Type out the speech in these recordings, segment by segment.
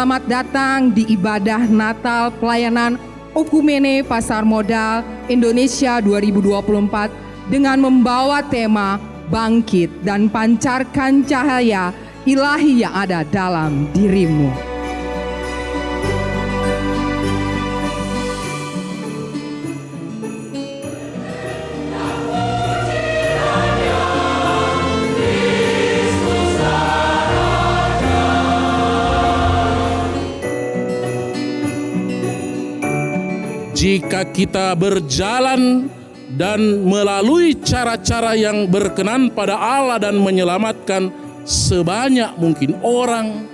Selamat datang di ibadah Natal pelayanan Okumene Pasar Modal Indonesia 2024 dengan membawa tema Bangkit dan Pancarkan Cahaya Ilahi yang ada dalam dirimu. Jika kita berjalan dan melalui cara-cara yang berkenan pada Allah dan menyelamatkan sebanyak mungkin orang,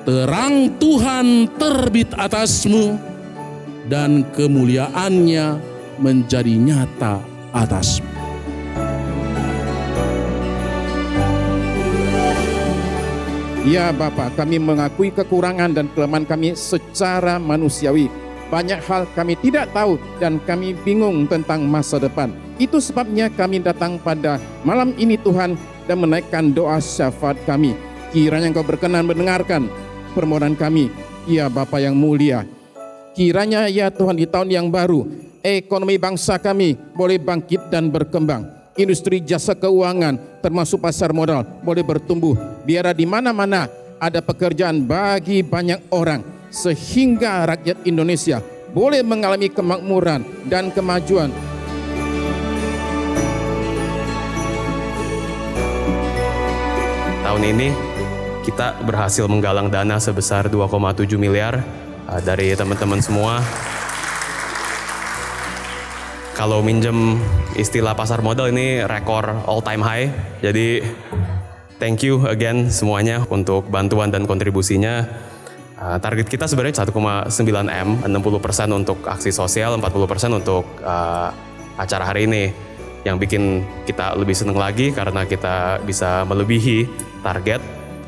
terang Tuhan terbit atasmu dan kemuliaannya menjadi nyata atasmu. Ya Bapa, kami mengakui kekurangan dan kelemahan kami secara manusiawi. Banyak hal kami tidak tahu dan kami bingung tentang masa depan. Itu sebabnya kami datang pada malam ini Tuhan dan menaikkan doa syafaat kami. Kiranya Engkau berkenan mendengarkan permohonan kami, ya Bapa yang mulia. Kiranya ya Tuhan di tahun yang baru, ekonomi bangsa kami boleh bangkit dan berkembang. Industri jasa keuangan termasuk pasar modal boleh bertumbuh. Biar di mana-mana ada pekerjaan bagi banyak orang, sehingga rakyat Indonesia boleh mengalami kemakmuran dan kemajuan. Tahun ini kita berhasil menggalang dana sebesar 2,7 miliar dari teman-teman semua. Kalau minjem istilah pasar modal ini rekor all time high. Jadi thank you again semuanya untuk bantuan dan kontribusinya. Target kita sebenarnya 1,9 M, 60% untuk aksi sosial, 40% untuk acara hari ini. Yang bikin kita lebih senang lagi karena kita bisa melebihi target,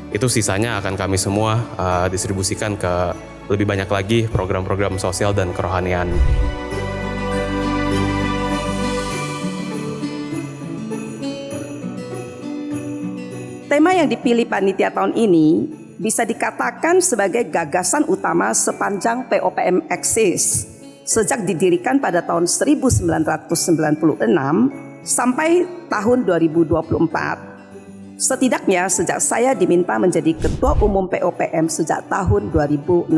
itu sisanya akan kami semua distribusikan ke lebih banyak lagi program-program sosial dan kerohanian. Tema yang dipilih panitia tahun ini bisa dikatakan sebagai gagasan utama sepanjang POPM eksis sejak didirikan pada tahun 1996 sampai tahun 2024. Setidaknya sejak saya diminta menjadi Ketua Umum POPM sejak tahun 2016.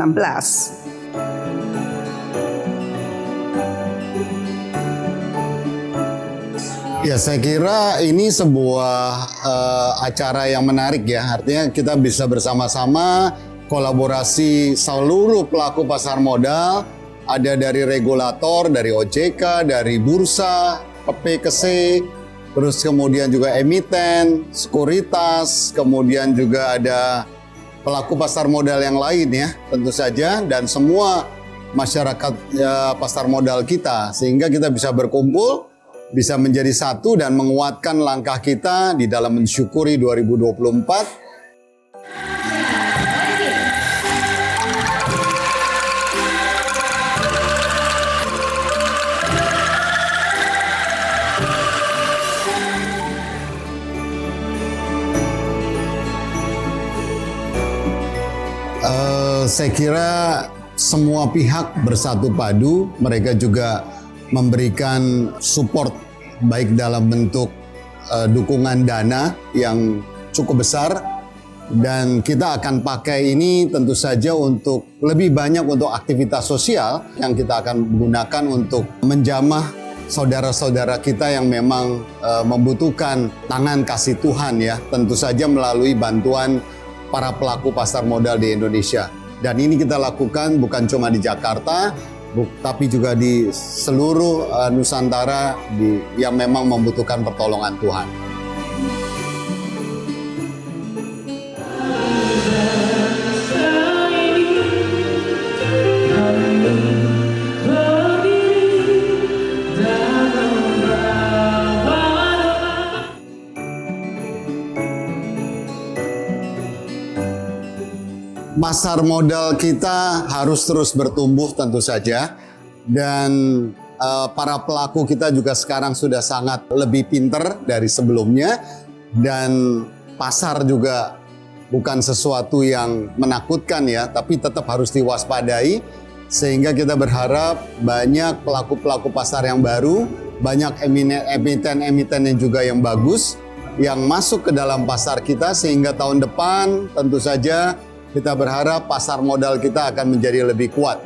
Ya, saya kira ini sebuah acara yang menarik ya. Artinya kita bisa bersama-sama kolaborasi seluruh pelaku pasar modal, ada dari regulator, dari OJK, dari bursa, PPKC, terus kemudian juga emiten, sekuritas, kemudian juga ada pelaku pasar modal yang lain ya, tentu saja, dan semua masyarakat pasar modal kita, sehingga kita bisa berkumpul, bisa menjadi satu dan menguatkan langkah kita di dalam mensyukuri 2024. Saya kira semua pihak bersatu padu, mereka juga memberikan support baik dalam bentuk dukungan dana yang cukup besar, dan kita akan pakai ini tentu saja untuk lebih banyak untuk aktivitas sosial yang kita akan gunakan untuk menjamah saudara-saudara kita yang memang membutuhkan tangan kasih Tuhan ya, tentu saja melalui bantuan para pelaku pasar modal di Indonesia. Dan ini kita lakukan bukan cuma di Jakarta, tapi juga di seluruh Nusantara yang memang membutuhkan pertolongan Tuhan. Pasar modal kita harus terus bertumbuh tentu saja, dan para pelaku kita juga sekarang sudah sangat lebih pinter dari sebelumnya, dan pasar juga bukan sesuatu yang menakutkan ya, tapi tetap harus diwaspadai. Sehingga kita berharap banyak pelaku-pelaku pasar yang baru, banyak emiten-emiten yang juga yang bagus, yang masuk ke dalam pasar kita, sehingga tahun depan tentu saja kita berharap pasar modal kita akan menjadi lebih kuat.